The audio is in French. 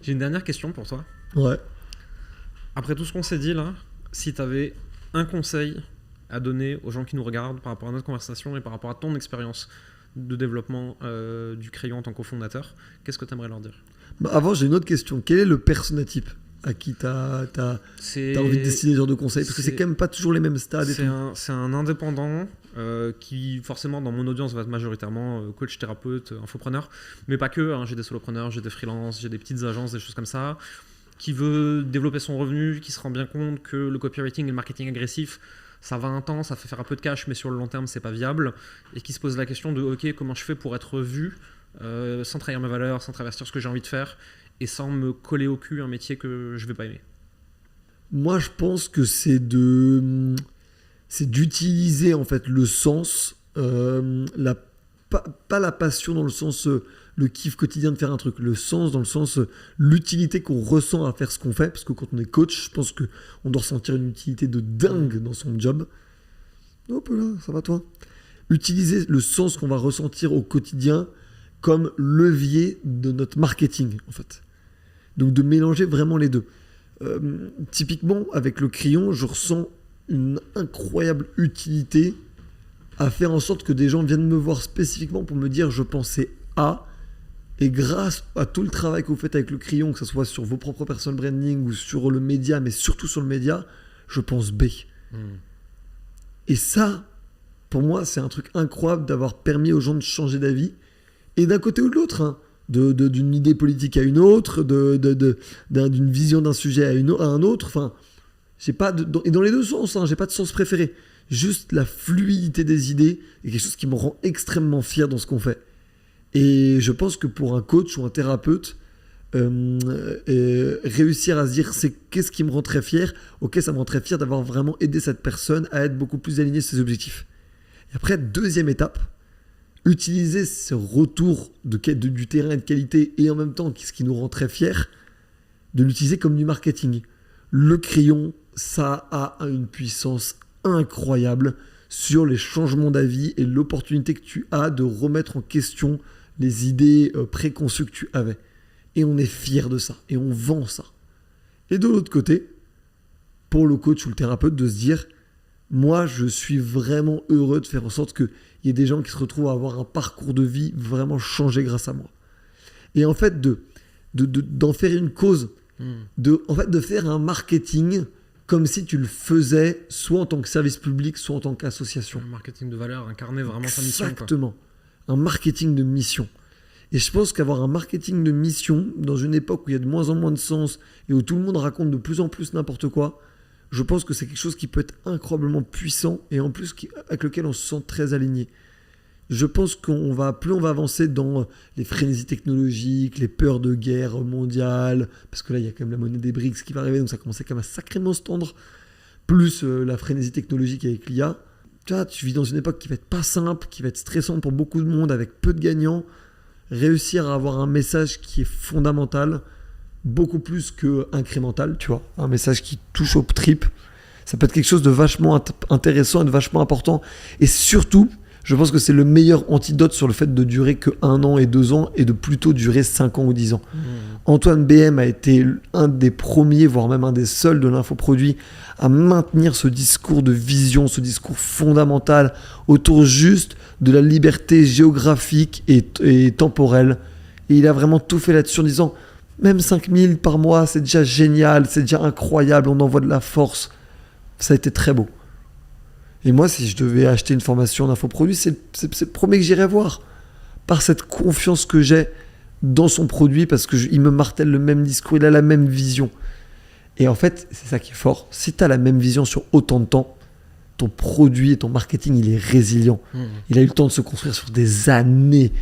J'ai une dernière question pour toi. Ouais. Après tout ce qu'on s'est dit là, si tu avais un conseil à donner aux gens qui nous regardent par rapport à notre conversation et par rapport à ton expérience de développement du Crayon en tant que cofondateur, qu'est-ce que tu aimerais leur dire? Avant, j'ai une autre question. Quel est le persona-type à qui t'as envie de dessiner ce genre de conseils? Parce que c'est quand même pas toujours les mêmes stades. C'est un indépendant qui, forcément, dans mon audience, va être majoritairement coach, thérapeute, infopreneur. Mais pas que. Hein, j'ai des solopreneurs, j'ai des freelances, j'ai des petites agences, des choses comme ça. Qui veut développer son revenu, qui se rend bien compte que le copywriting et le marketing agressif, ça va un temps, ça fait faire un peu de cash, mais sur le long terme, c'est pas viable. Et qui se pose la question de OK, comment je fais pour être vu sans trahir mes valeurs, sans travestir ce que j'ai envie de faire et sans me coller au cul un métier que je vais pas aimer. Moi, je pense que c'est d'utiliser en fait le sens, pas la passion dans le sens le kiff quotidien de faire un truc, le sens dans le sens l'utilité qu'on ressent à faire ce qu'on fait, parce que quand on est coach, je pense qu'on doit ressentir une utilité de dingue dans son job. Hop là, ça va toi? Utiliser le sens qu'on va ressentir au quotidien comme levier de notre marketing en fait. Donc de mélanger vraiment les deux. Typiquement avec le crayon, je ressens une incroyable utilité à faire en sorte que des gens viennent me voir spécifiquement pour me dire je pensais A, et grâce à tout le travail que vous faites avec le crayon, que ce soit sur vos propres personal branding ou sur le média, mais surtout sur le média, je pense B. Et ça, pour moi, c'est un truc incroyable d'avoir permis aux gens de changer d'avis. Et d'un côté ou de l'autre, hein, d'une idée politique à une autre, d'une vision d'un sujet à un autre. Enfin, j'ai pas et dans les deux sens, hein, j'ai pas de sens préféré. Juste la fluidité des idées est quelque chose qui me rend extrêmement fier dans ce qu'on fait. Et je pense que pour un coach ou un thérapeute, réussir à se dire qu'est-ce qui me rend très fier, ok, ça me rend très fier d'avoir vraiment aidé cette personne à être beaucoup plus alignée sur ses objectifs. Et après, deuxième étape, utiliser ce retour du terrain et de qualité et en même temps ce qui nous rend très fiers, de l'utiliser comme du marketing. Le crayon, ça a une puissance incroyable sur les changements d'avis et l'opportunité que tu as de remettre en question les idées préconçues que tu avais. Et on est fier de ça et on vend ça. Et de l'autre côté, pour le coach ou le thérapeute, de se dire moi, je suis vraiment heureux de faire en sorte qu'il y ait des gens qui se retrouvent à avoir un parcours de vie vraiment changé grâce à moi. Et en fait, d'en faire une cause, de faire un marketing comme si tu le faisais soit en tant que service public, soit en tant qu'association. Un marketing de valeur, incarner vraiment sa mission. Exactement. Un marketing de mission. Et je pense qu'avoir un marketing de mission, dans une époque où il y a de moins en moins de sens et où tout le monde raconte de plus en plus n'importe quoi, je pense que c'est quelque chose qui peut être incroyablement puissant et en plus avec lequel on se sent très aligné. Je pense plus on va avancer dans les frénésies technologiques, les peurs de guerre mondiale, parce que là il y a quand même la monnaie des BRICS qui va arriver, donc ça commence quand même à sacrément se tendre, plus la frénésie technologique avec l'IA. Tu vis dans une époque qui va être pas simple, qui va être stressante pour beaucoup de monde, avec peu de gagnants. Réussir à avoir un message qui est fondamental, beaucoup plus que incrémental, tu vois, un message qui touche aux tripes, ça peut être quelque chose de vachement intéressant et de vachement important. Et surtout, je pense que c'est le meilleur antidote sur le fait de durer que 1 an et 2 ans et de plutôt durer 5 ans ou 10 ans. Antoine BM a été un des premiers, voire même un des seuls de l'infoproduit à maintenir ce discours de vision, ce discours fondamental autour juste de la liberté géographique et temporelle. Et il a vraiment tout fait là-dessus en disant même 5000 par mois, c'est déjà génial, c'est déjà incroyable, on envoie de la force. Ça a été très beau. Et moi, si je devais acheter une formation d'infoproduit, c'est le premier que j'irais voir. Par cette confiance que j'ai dans son produit, parce qu'il me martèle le même discours, il a la même vision. Et en fait, c'est ça qui est fort. Si tu as la même vision sur autant de temps, ton produit et ton marketing, il est résilient. Il a eu le temps de se construire sur des années.